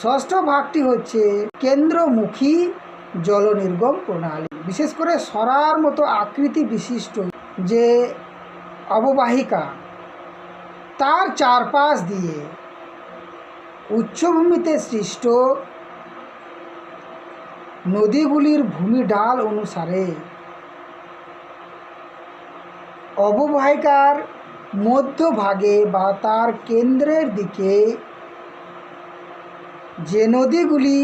ষষ্ঠ ভাগটি হচ্ছে কেন্দ্রমুখী জলনির্গম প্রণালী। বিশেষ করে সরার মতো আকৃতি বিশিষ্ট যে অববাহিকা, তার চারপাশ দিয়ে উচ্চভূমিতে সৃষ্ট নদীগুলির ভূমি ঢাল অনুসারে অববাহিকার মধ্যভাগে বা তার কেন্দ্রের দিকে যে নদীগুলি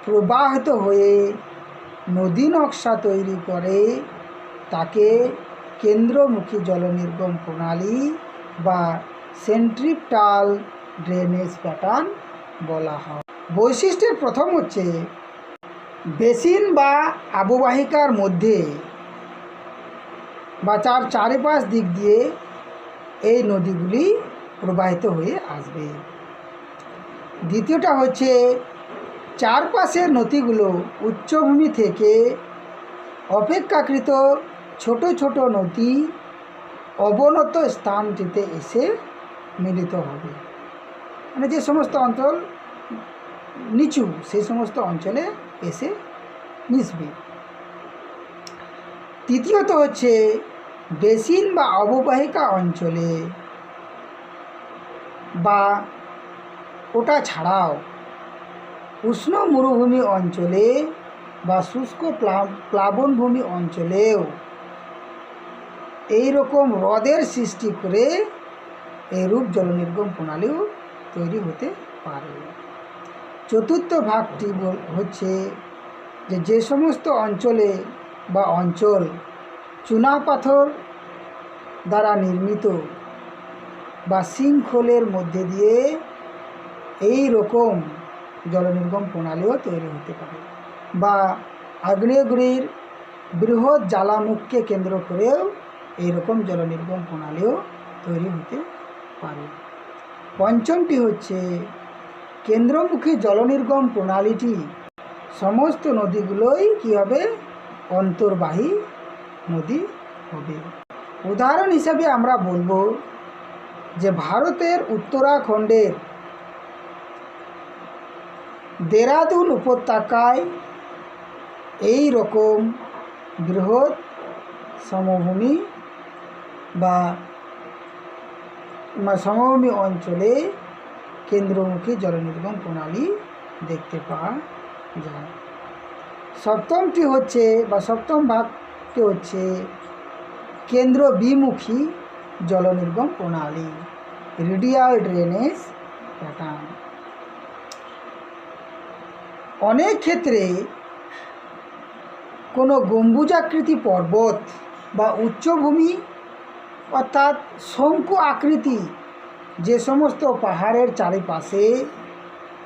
প্রবাহিত হয়ে নদী নকশা তৈরি করে তাকে কেন্দ্রমুখী জলনির্গম প্রণালী বা সেন্ট্রিপটাল ড্রেনেজ প্যাটার্ন বলা হয়। বৈশিষ্ট্যের প্রথম হচ্ছে বেসিন বা অববাহিকার মধ্যে বা তার চারিপাশ দিক দিয়ে এই নদীগুলি প্রবাহিত হয়ে আসবে। দ্বিতীয়টা হচ্ছে চারপাশের নদীগুলো উচ্চভূমি থেকে অপেক্ষাকৃত ছোট ছোট নদী অবনত স্থানটিতে এসে মিলিত হবে। মানে যে সমস্ত অঞ্চল নিচু সেই সমস্ত অঞ্চলে এসে মিশবে। তৃতীয়ত হচ্ছে বেসিন বা অববাহিকা অঞ্চলে বা ওটা ছাড়াও উষ্ণ মরুভূমি অঞ্চলে বা শুষ্ক প্লাবনভূমি অঞ্চলেও এই রকম হ্রদের সৃষ্টি করে এরূপ জলনির্গম প্রণালীও তৈরি হতে পারে। চতুর্থ ভাগটি হচ্ছে যে সমস্ত অঞ্চলে বা অঞ্চল চুনাপাথর দ্বারা নির্মিত বা শৃঙ্খলের মধ্যে দিয়ে এই রকম জলনির্গম প্রণালীও তৈরি হতে পারে, বা আগ্নেয়গিরির বৃহৎ জ্বালামুখকে কেন্দ্র করেও এইরকম জলনির্গম প্রণালীও তৈরি হতে পারে। পঞ্চমটি হচ্ছে কেন্দ্রমুখী জলনির্গম প্রণালীটি সমস্ত নদীগুলোই কী হবে, অন্তর্বাহী নদী হবে। উদাহরণ হিসাবে আমরা বলবো যে ভারতের উত্তরাখণ্ডের দেরাদুন উপত্যকায় এই রকম বৃহৎ সমভূমি বা সমভূমি অঞ্চলে কেন্দ্রমুখী জলনির্গম প্রণালী দেখতে পাওয়া যায়। সপ্তমটি হচ্ছে বা সপ্তম ভাগটি হচ্ছে কেন্দ্র বিমুখী জলনির্গম প্রণালী, রেডিয়াল ড্রেনেজ প্যাটার্ন। অনেক ক্ষেত্রে কোনো গম্বুজাকৃতি পর্বত বা উচ্চভূমি অর্থাৎ শঙ্কু আকৃতি যে সমস্ত পাহাড়ের চারিপাশে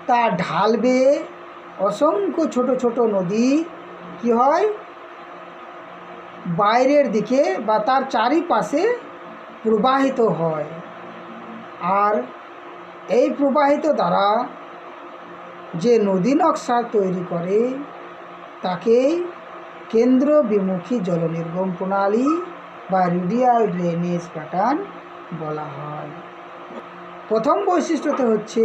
তা ঢাল বেয়ে অসংখ্য ছোট ছোট নদী কি হয়, বাইরের দিকে বা তার চারিপাশে প্রবাহিত হয়। আর এই প্রবাহিত দ্বারা যে নদী নকশা তৈরি করে তাকেই কেন্দ্র বিমুখী জলনির্গম প্রণালী বা রেডিয়াল ড্রেনেজ প্যাটার্ন বলা হয়। প্রথম বৈশিষ্ট্যতে হচ্ছে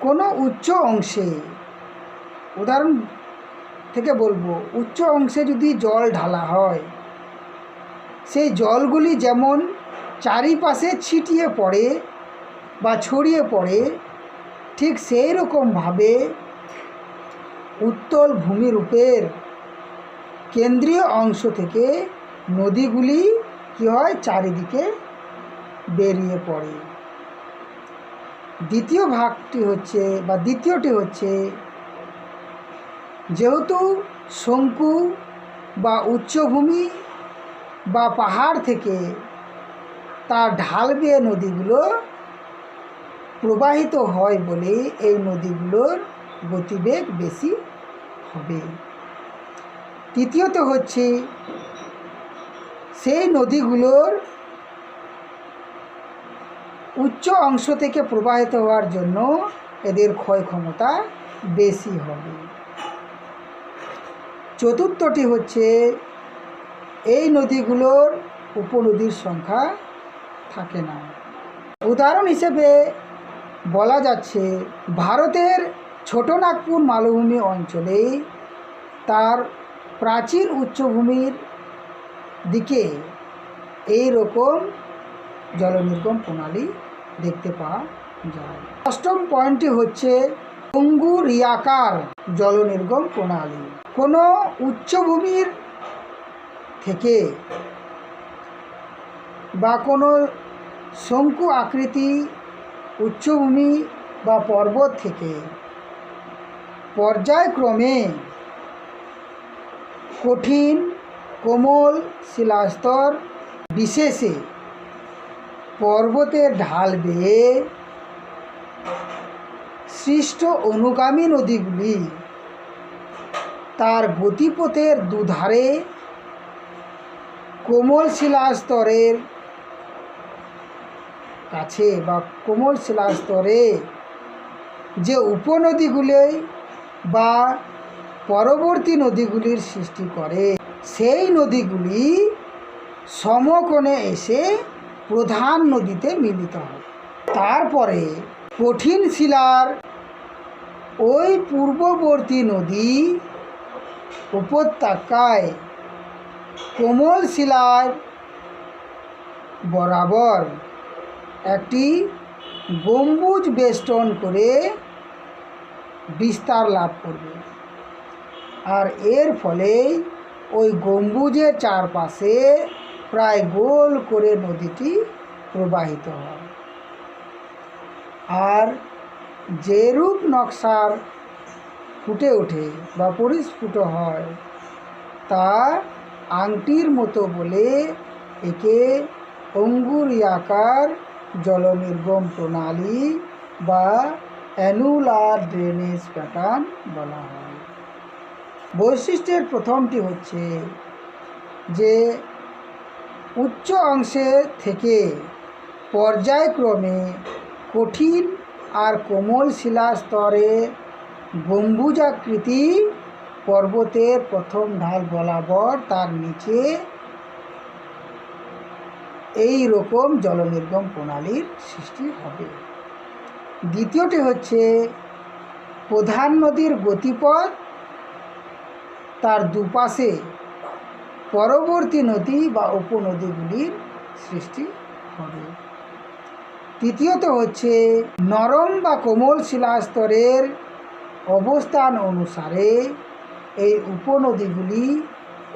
কোনো উচ্চ অংশে, উদাহরণ থেকে বলবো, উচ্চ অংশে যদি জল ঢালা হয় সেই জলগুলি যেমন চারিপাশে ছিটিয়ে পড়ে বা ছড়িয়ে পড়ে, ঠিক সেই রকমভাবে উত্তল ভূমিরূপের কেন্দ্রীয় অংশ থেকে নদীগুলি কী হয়, চারিদিকে বেরিয়ে পড়ে। দ্বিতীয় ভাগটি হচ্ছে বা দ্বিতীয়টি হচ্ছে যেহেতু শঙ্কু বা উচ্চভূমি বা পাহাড় থেকে তার ঢাল বেয়ে নদীগুলো প্রবাহিত হয় বলে এই নদীগুলোর গতিবেগ বেশি হবে। তৃতীয়ত হচ্ছে সেই নদীগুলোর উচ্চ অংশ থেকে প্রবাহিত হওয়ার জন্য এদের ক্ষয় ক্ষমতা বেশি হবে। চতুর্থটি হচ্ছে এই নদীগুলোর উপনদীর সংখ্যা থাকে না। উদাহরণ হিসেবে বলা যাচ্ছে ভারতের ছোটনাগপুর মালভূমি অঞ্চলে তার প্রাচীন উচ্চভূমির দিকে এই রকম জলনির্গম প্রণালী দেখতে পাওয়া যায়। অষ্টম পয়েন্টটি হচ্ছে অঙ্গুরিয়াকার জলনির্গম প্রণালী। কোনো উচ্চভূমির থেকে বা কোনো শঙ্কু আকৃতি উচ্চভূমি বা পর্বত থেকে পর্যায়ক্রমে কঠিন কোমল শিলাস্তর বিশেষে পর্বতের ঢাল বেয়ে সৃষ্ট অনুগামী নদীগুলি তার গতিপথের দুধারে কোমল শিলাস্তরের কাছে বা কোমল শিলাস্তরে যে উপনদীগুলি বা পরবর্তী নদীগুলির সৃষ্টি করে, সেই নদীগুলি সমকোণে এসে প্রধান নদীতে মিলিত হয়। তারপরে কঠিন শিলার ওই পূর্ববর্তী নদী উপত্যকায় কোমল শিলার বরাবর একটি গম্বুজ বেষ্টন করে বিস্তার লাভ করবে, আর এর ফলে ওই গম্বুজের চারপাশে প্রায় গোল করে নদীটি প্রবাহিত হয়। আর যেরূপ নকশার ফুটে ওঠে বা পরিস্ফুট হয় তা আংটির মতো বলে একে অঙ্গুরিয়াকার জলনির্গম প্রণালী বা অ্যানুলার ড্রেনেজ প্যাটার্ন বলা হয়। বৈশিষ্ট্যের প্রথমটি হচ্ছে যে উচ্চ অংশে থেকে পর্যায়ক্রমে কঠিন আর কোমল শিলাস্তরে গম্বুজাকৃতি পর্বতের প্রথম ঢাল বরাবর তার নিচে এই রকম জলনির্গম প্রণালীর সৃষ্টি হবে। দ্বিতীয়টি হচ্ছে প্রধান নদীর গতিপথ তার দুপাশে পরবর্তী নদী বা উপনদীগুলির সৃষ্টি হবে। তৃতীয়ত হচ্ছে নরম বা কোমল শিলাস্তরের অবস্থান অনুসারে এই উপনদীগুলি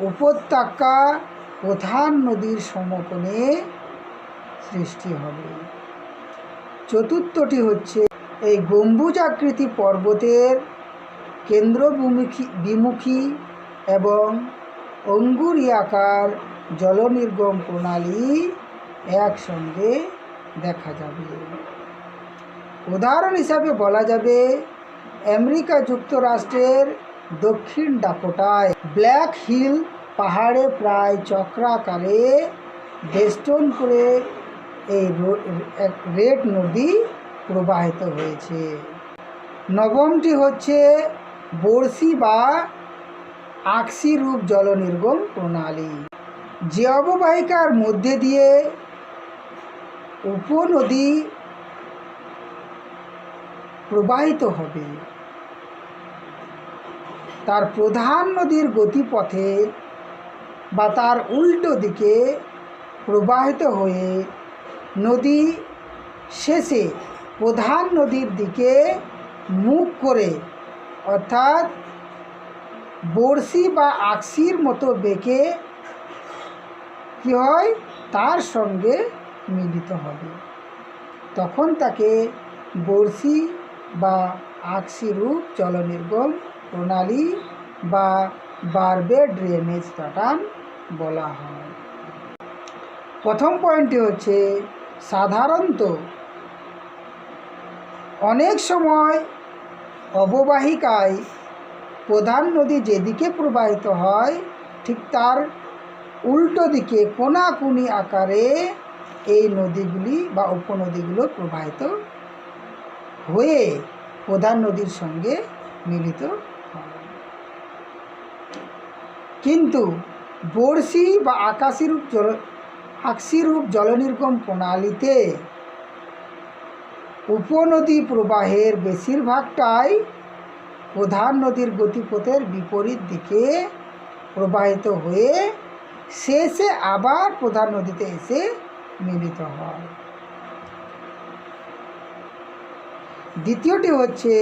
উপত্যকা প্রধান নদীর সমকোণে সৃষ্টি হবে। চতুর্থটি হচ্ছে এই গম্বুজাকৃতি পর্বতের কেন্দ্রবিমুখী এবং অঙ্গুরিয়াকার জলনির্গম প্রণালী একসঙ্গে দেখা যাবে। উদাহরণ হিসাবে বলা যাবে আমেরিকা যুক্তরাষ্ট্রের দক্ষিণ ডাকোটায় ব্ল্যাক হিল পাহাড়ে প্রায় চক্রাকারে বেষ্টন করে এই রেড নদী প্রবাহিত হয়েছে। নবমটি হচ্ছে বর্ষি বা আকসি রূপ জলনির্গম প্রণালী। যে অববাহিকার মধ্যে দিয়ে উপনদী প্রবাহিত হবে তার প্রধান নদীর গতিপথে বা তার উল্টো দিকে প্রবাহিত হয়ে নদী শেষে প্রধান নদীর দিকে মুখ করে অর্থাৎ বর্ষি বা আকসির মতো বেঁকে কী হয় তার সঙ্গে মিলিত হবে, তখন তাকে বর্ষি বা আকসি রূপ জলনির্গম প্রণালী বা বারবে ড্রেনেজ প্যাটার্ন বলা হয়। প্রথম পয়েন্টটি হচ্ছে সাধারণত অনেক সময় অববাহিকায় প্রধান নদী যেদিকে প্রবাহিত হয় ঠিক তার উল্টো দিকে কোনাকুনি আকারে এই নদীগুলি বা উপনদীগুলো প্রবাহিত হয়ে প্রধান নদীর সঙ্গে মিলিত হয়। কিন্তু বর্ষি বা আকসিরূপ জলনির্গম প্রণালীতে উপনদী প্রবাহের বেশিরভাগটাই প্রধান নদীর গতিপথের বিপরীত দিকে প্রবাহিত হয়ে শেষে আবার প্রধান নদীতে এসে মিলিত হয়। দ্বিতীয়টি হচ্ছে,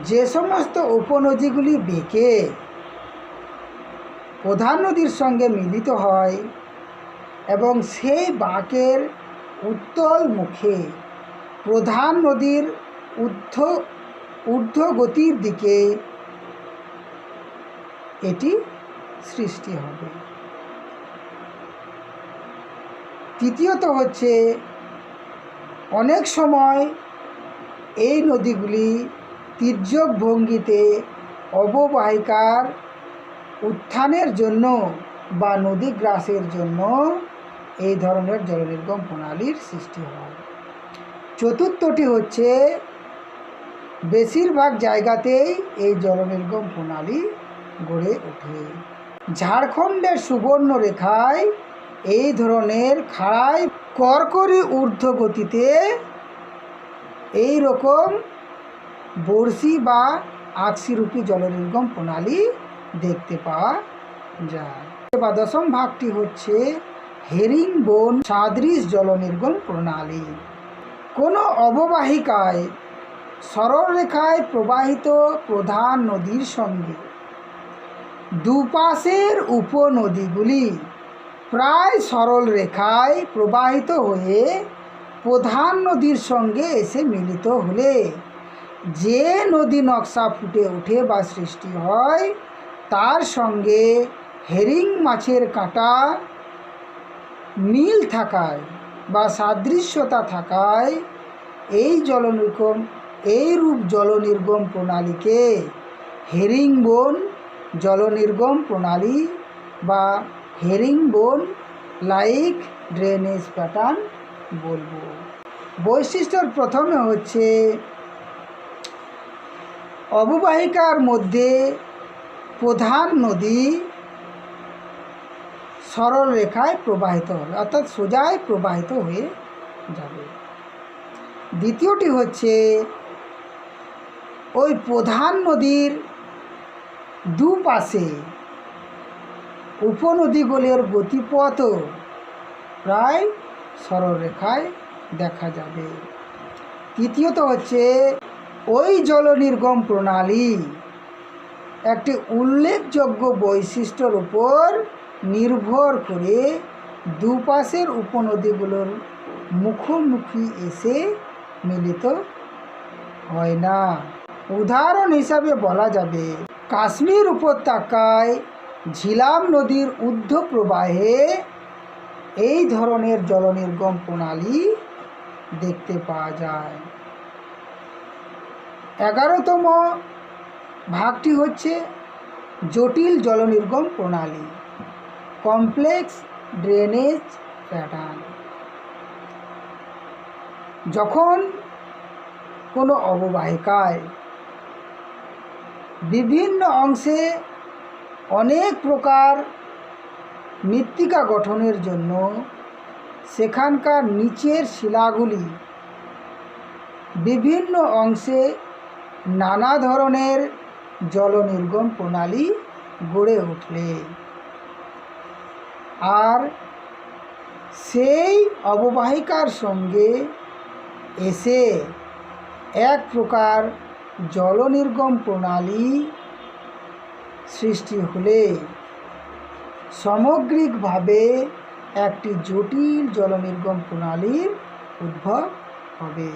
যে সমস্ত উপনদীগুলি বেঁকে প্রধান নদীর সঙ্গে মিলিত হয় এবং সেই বাঁকের উত্তল মুখে প্রধান নদীর ঊর্ধ্ব গতির দিকে এটি সৃষ্টি হবে। তৃতীয়ত হচ্ছে, অনেক সময় এই নদীগুলি তির্যক ভঙ্গিতে অববাহিকার উত্থানের জন্য বা নদী গ্রাসের জন্য এই ধরনের জলনির্গম প্রণালীর সৃষ্টি হয়। চতুর্থটি হচ্ছে, বেশিরভাগ জায়গাতেই এই জলনির্গম প্রণালী গড়ে ওঠে। ঝাড়খণ্ডের সুবর্ণরেখায় এই ধরনের খাড়ায় কড়কড়ি ঊর্ধ্ব গতিতে এই রকম বর্ষি বা আকসিরূপী জলনির্গম প্রণালী দেখতে পাওয়া যায়। বা দশম ভাগটি হচ্ছে হেরিংবোন সাদৃশ জলনির্গম প্রণালী। কোনো অববাহিকায় সরল রেখায় প্রবাহিত প্রধান নদীর সঙ্গে দুপাশের উপনদীগুলি প্রায় সরল রেখায় প্রবাহিত হয়ে প্রধান নদীর সঙ্গে এসে মিলিত হলে যে নদী নকশা ফুটে ওঠে বা সৃষ্টি হয় তার সঙ্গে হেরিং মাছের কাঁটা মিল থাকায় বা সাদৃশ্যতা থাকায় এই রূপ জলনির্গম প্রণালীকে হেরিংবোন জলনির্গম প্রণালী বা হেরিংবোন লাইক ড্রেনেজ প্যাটার্ন বলবো। বৈশিষ্ট্যর প্রথমে হচ্ছে, অববাহিকার মধ্যে প্রধান নদী সরল রেখায় প্রবাহিত হবে, অর্থাৎ সোজায় প্রবাহিত হয়ে যাবে। দ্বিতীয়টি হচ্ছে, ওই প্রধান নদীর দুপাশে উপনদীগুলির গতিপথ প্রায় সরল রেখায় দেখা যাবে। তৃতীয়ত হচ্ছে, ওই জলনির্গম প্রণালী একটি উল্লেখযোগ্য বৈশিষ্ট্যের উপর নির্ভর করে দুপাশের উপনদীগুলোর মুখোমুখি এসে মিলিত হয় না। উদাহরণ হিসাবে বলা যাবে, কাশ্মীর উপত্যকায় ঝিলাম নদীর ঊর্ধ্ব প্রবাহে এই ধরনের জলনির্গম প্রণালী দেখতে পাওয়া যায়। 11তম ভাগটি হচ্ছে জটিল জলনির্গম প্রণালী, কমপ্লেক্স ড্রেনেজ প্যাটার্ন। যখন কোনো অববাহিকায় বিভিন্ন অংশে অনেক প্রকার মৃত্তিকা গঠনের জন্য সেখানকার নিচের শিলাগুলি বিভিন্ন অংশে নানা ধরনের জলনির্গম প্রণালী গড়ে উঠলে আর সেই অববাহিকার সঙ্গে এসে এক প্রকার জলনির্গম প্রণালী সৃষ্টি হলে সামগ্রিকভাবে একটি জটিল জলনির্গম প্রণালীর উদ্ভব হবে।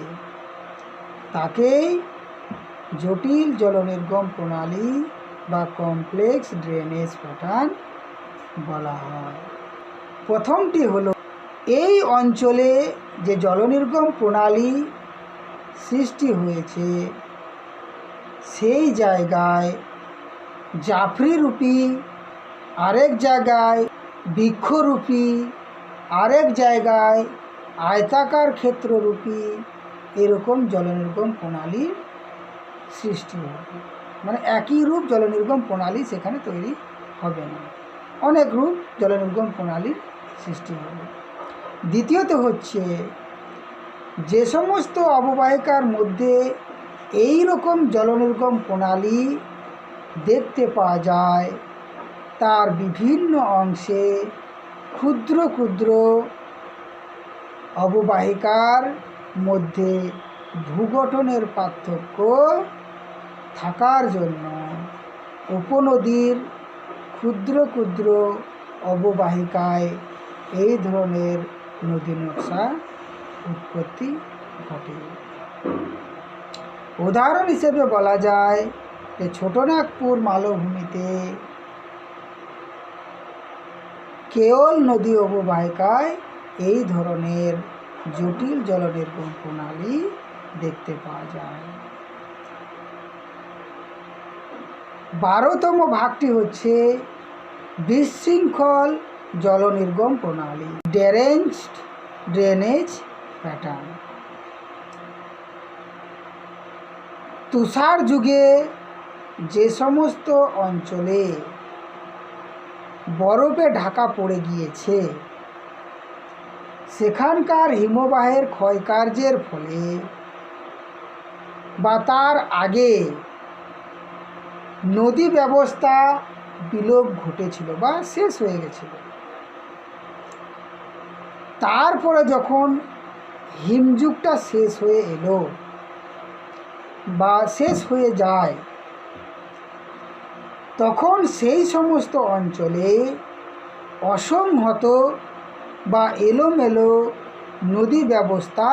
তাকেই জটিল জলনির্গম প্রণালী বা কমপ্লেক্স ড্রেনেজ প্যাটার্ন বলা হয়। প্রথমটি হলো, এই অঞ্চলে যে জলনির্গম প্রণালী সৃষ্টি হয়েছে সেই জায়গায় জাফরিরূপী, আরেক জায়গায় বৃক্ষরূপী, আরেক জায়গায় আয়তাকার ক্ষেত্ররূপী এরকম জলনির্গম প্রণালীর সৃষ্টি হবে। মানে একই রূপ জলনির্গম প্রণালী সেখানে তৈরি হবে না। অনেক রূপ জলনির্গম প্রণালীর সৃষ্টি হবে। দ্বিতীয়ত হচ্ছে, যে সমস্ত অববাহিকার মধ্যে এই রকম জলনির্গম প্রণালী দেখতে পাওয়া যায়, তার বিভিন্ন অংশে ক্ষুদ্র ক্ষুদ্র অববাহিকার মধ্যে ভূগঠনের পার্থক্য থাকার জন্য উপনদীর ক্ষুদ্র ক্ষুদ্র অববাহিকায় এই ধরনের নদী নকশা উৎপত্তি ঘটে। উদাহরণ হিসেবে বলা যায় যে ছোটনাগপুর মালভূমিতে কেওল নদী অববাহিকায় এই ধরনের জটিল জলনির্গম প্রণালী দেখতে পাওয়া যায়। 12তম ভাগটি হচ্ছে বিশৃঙ্খল জলনির্গম প্রণালী, ড্রেনেজ প্যাটার্ন। তুষার যুগে যে সমস্ত অঞ্চলে বরফে ঢাকা পড়ে গিয়েছে, সেখানকার হিমবাহের ক্ষয়কার্যের ফলে বা তার আগে নদী ব্যবস্থা বিলোপ ঘটেছিল বা শেষ হয়ে গেছিল। তারপরে যখন হিমযুগটা শেষ হয়ে এলো বা শেষ হয়ে যায়, তখন সেই সমস্ত অঞ্চলে অসংহত বা এলোমেলো নদী ব্যবস্থা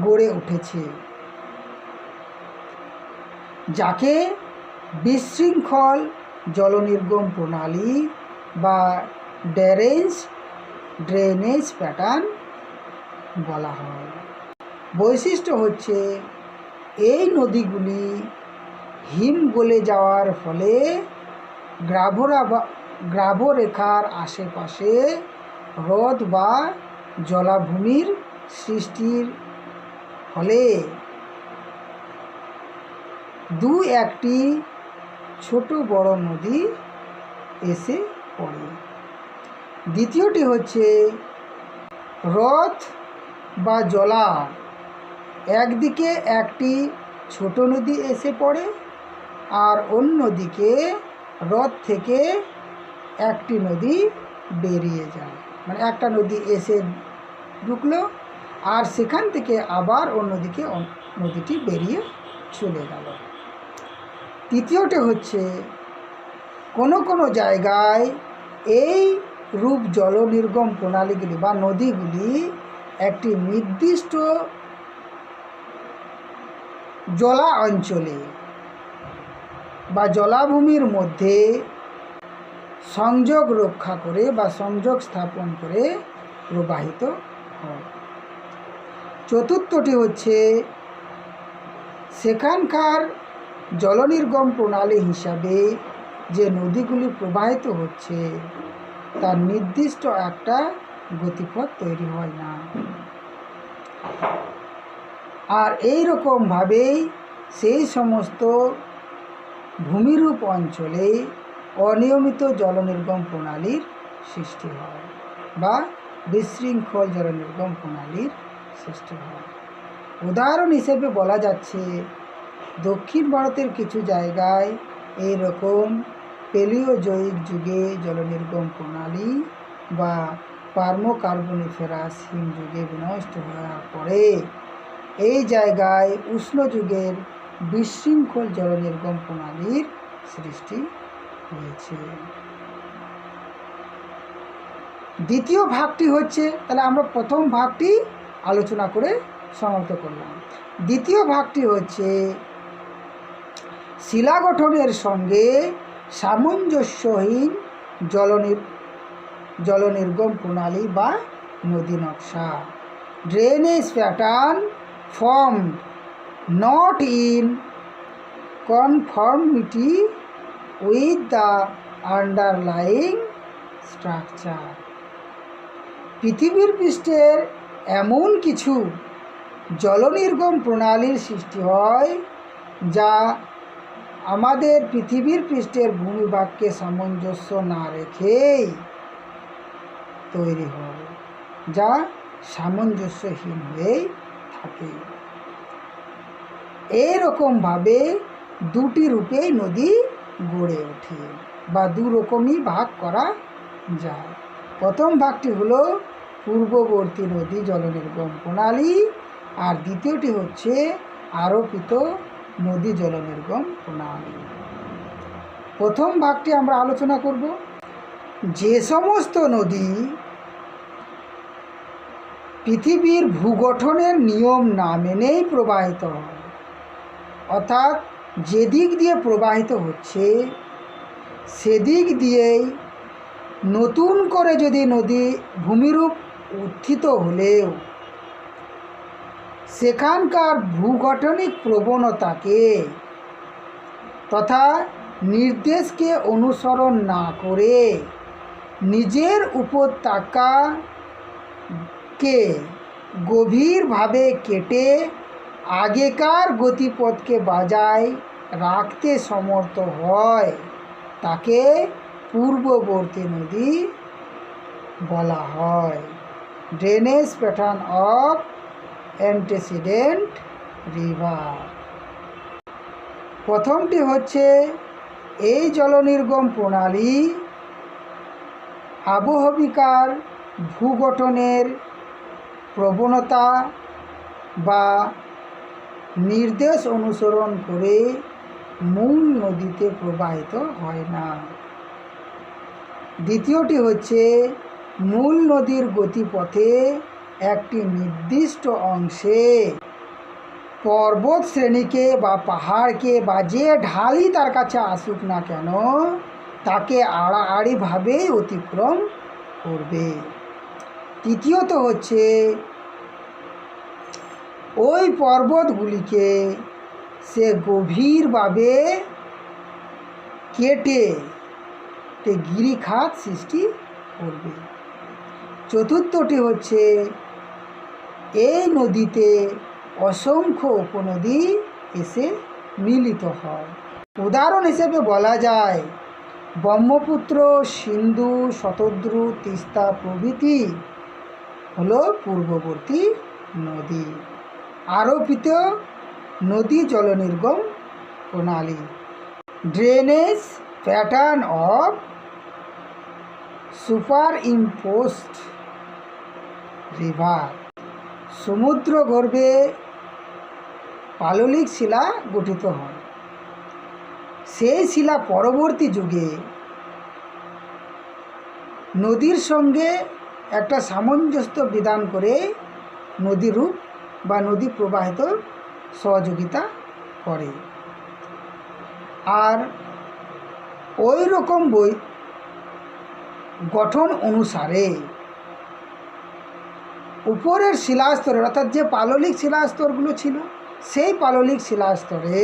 গড়ে উঠেছে, যাকে বিশৃঙ্খল জলনির্গম প্রণালী বা ড্রেনেজ প্যাটার্ন বলা হয়। বৈশিষ্ট্য হচ্ছে, এই নদীগুলি হিম গলে যাওয়ার ফলে গ্রাভরেখার আশেপাশে হ্রদ বা জলাভূমির সৃষ্টির ফলে দু একটি ছোট বড় নদী এসে পড়ে। দ্বিতীয়টি হচ্ছে, হ্রদ বা জলা একদিকে একটি ছোট নদী এসে পড়ে আর অন্যদিকে হ্রদ থেকে একটি নদী বেরিয়ে যায়, মানে একটা নদী এসে ঢুকলো আর সেখান থেকে আবার অন্যদিকে নদীটি বেরিয়ে চলে গেল। তৃতীয়টি হচ্ছে, কোনো কোনো জায়গায় এই রূপ জলনির্গম প্রণালীগুলি বা নদীগুলি একটি নির্দিষ্ট জলা অঞ্চলে বা জলাভূমির মধ্যে সংযোগ রক্ষা করে বা সংযোগ স্থাপন করে প্রবাহিত হয়। চতুর্থটি হচ্ছে, সেখানকার জলনির্গম প্রণালী হিসাবে যে নদীগুলি প্রবাহিত হচ্ছে তার নির্দিষ্ট একটা গতিপথ তৈরি হয় না। আর এই রকমভাবেই সেই সমস্ত ভূমিরূপ অঞ্চলে অনিয়মিত জলনির্গম প্রণালীর সৃষ্টি হয় বা বিশৃঙ্খল জলনির্গম প্রণালীর সৃষ্টি হয়। উদাহরণ হিসেবে বলা যাচ্ছে, দক্ষিণ ভারতের কিছু জায়গায় এই রকম প্যালিওজোয়িক যুগে জলনির্গম প্রণালী বা পার্মোকার্বনিফেরাস হিম যুগে বিনষ্ট হওয়ার পরে এই জায়গায় উষ্ণ যুগের বিশৃঙ্খল জলনির্গম প্রণালীর সৃষ্টি হয়েছে। দ্বিতীয় ভাগটি হচ্ছে, তাহলে আমরা প্রথম ভাগটি আলোচনা করে সমাপ্ত করলাম। দ্বিতীয় ভাগটি হচ্ছে শিলা গঠনের সঙ্গে সামঞ্জস্যহীন জলনির্গম প্রণালী বা নদী নকশা, drainage pattern formed not in conformity with the underlying structure। পৃথিবীর পৃষ্ঠের এমন কিছু জলনির্গম প্রণালীর সৃষ্টি হয় যা আমাদের পৃথিবীর পৃষ্ঠের ভূমিভাগকে সামঞ্জস্য না রেখেই তৈরি হয়, যা সামঞ্জস্যহীন হয়েই থাকে। এইরকমভাবে দুটি রূপেই নদী গড়ে ওঠে বা দু রকমই ভাগ করা যায়। প্রথম ভাগটি হলো পূর্ববর্তী নদী জলনির্গম প্রণালী, আর দ্বিতীয়টি হচ্ছে আরোপিত নদী জলনির্গম প্রণালী। প্রথম ভাগটি আমরা আলোচনা করব। যে সমস্ত নদী পৃথিবীর ভূগঠনের নিয়ম না মেনেই প্রবাহিত হয়, অর্থাৎ যেদিক দিয়ে প্রবাহিত হচ্ছে সেদিক দিয়েই নতুন করে যদি নদী ভূমিরূপ উত্থিত হলেও সেখানকার ভূগঠনিক প্রবণতাকে তথা নির্দেশকে অনুসরণ না করে নিজের উপত্যকাকে গভীরভাবে কেটে আগেকার গতিপথকে বজায় রাখতে সমর্থ হয় তাকে পূর্ববর্তী নদী বলা হয়। Drainage pattern of antecedent river. প্রথমটি হচ্ছে এই জলনির্গম প্রণালী আবহবিকার ভূগঠনের প্রবণতা বা নির্দেশ অনুসরণ করে মূল নদীতে প্রবাহিত হয় না। দ্বিতীয়টি হচ্ছে মূল নদীর গতিপথে একটি নির্দিষ্ট অংশে পর্বত শ্রেণীকে বা পাহাড়কে বা যে ঢালই তার কাছে আসুক না কেন তাকে আড়াআড়িভাবেই অতিক্রম করবে। তৃতীয়ত হচ্ছে ওই পর্বতগুলিকে সে গভীরভাবে কেটে গিরিখাত সৃষ্টি করবে। চতুর্থটি হচ্ছে এই নদীতে অসংখ্য উপনদী এসে মিলিত হয়। উদাহরণ হিসেবে বলা যায় ব্রহ্মপুত্র, সিন্ধু, শতদ্রু, তিস্তা প্রভৃতি হলো পূর্ববর্তী নদী। আরোপিত নদী জলনির্গম প্রণালী। Drainage pattern of superimposed river. সমুদ্র গর্ভে পাললিক শিলা গঠিত হয়। সেই শিলা পরবর্তী যুগে নদীর সঙ্গে একটা সামঞ্জস্য বিধান করে নদী রূপ বা নদী প্রবাহিত সহযোগিতা করে। আর ওই রকম গঠন অনুসারে উপরের শিলাস্তরে অর্থাৎ যে পাললিক শিলাস্তরগুলো ছিল সেই পাললিক শিলাস্তরে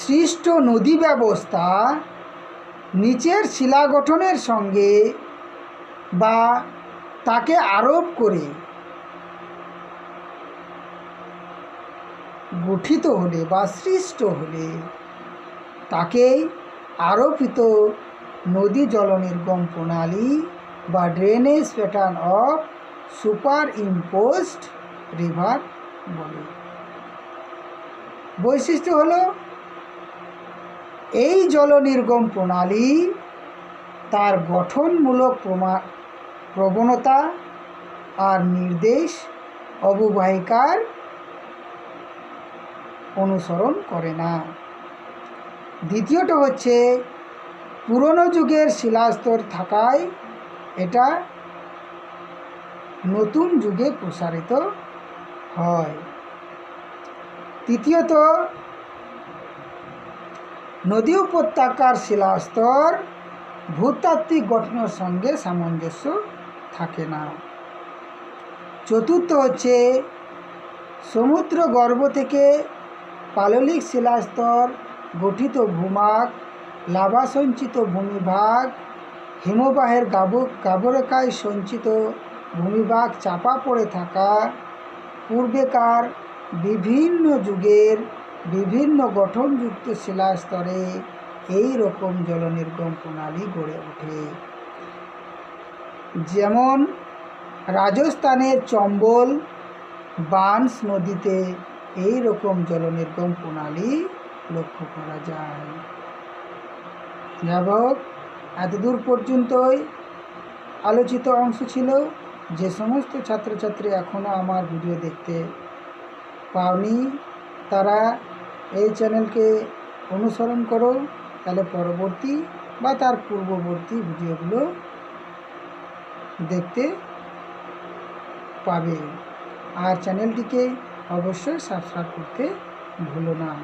সৃষ্ট নদী ব্যবস্থা নিচের শিলা গঠনের সঙ্গে বা তাকে আরোপ করে গঠিত হলে বা সৃষ্ট হলে তাকেই আরোপিত নদী জলনির্গম প্রণালী বা drainage pattern of superimposed river বলে। বৈশিষ্ট্য হলো এই জলনির্গম প্রণালী তার গঠনমূলক প্রবণতা আর নির্দেশ অববাহিকার অনুসরণ করে না। দ্বিতীয়টা হচ্ছে পুরনো যুগের শিলাস্তর থাকায় এটা নতুন যুগে প্রসারিত হয়। তৃতীয়ত নদী উপত্যকার শিলাস্তর ভূতাত্ত্বিক গঠনের সঙ্গে সামঞ্জস্য থাকে না। চতুর্থ হচ্ছে সমুদ্র গর্ভ থেকে পাললিক শিলাস্তর গঠিত ভূভাগ, লাভা সঞ্চিত ভূমিভাগ, হিমবাহের গাভরেখায় সঞ্চিত ভূমিভাগ চাপা পড়ে থাকা পূর্বেকার বিভিন্ন যুগের বিভিন্ন গঠনযুক্ত শিলাস্তরে এই রকম জলনির্গম প্রণালী গড়ে ওঠে। যেমন রাজস্থানের চম্বল বানস নদীতে এই রকম জলনির্গম প্রণালী লক্ষ্য করা যায়। যাই হোক, এতদূর পর্যন্তই আলোচিত অংশ ছিল। যে সমস্ত ছাত্রছাত্রী এখনও আমার ভিডিও দেখতে পাওনি তারা এই চ্যানেলকে অনুসরণ করো, তাহলে পরবর্তী বা তার পূর্ববর্তী ভিডিওগুলো দেখতে পাবে। আর চ্যানেলটিকে অবশ্যই সাবস্ক্রাইব করতে ভুলো না।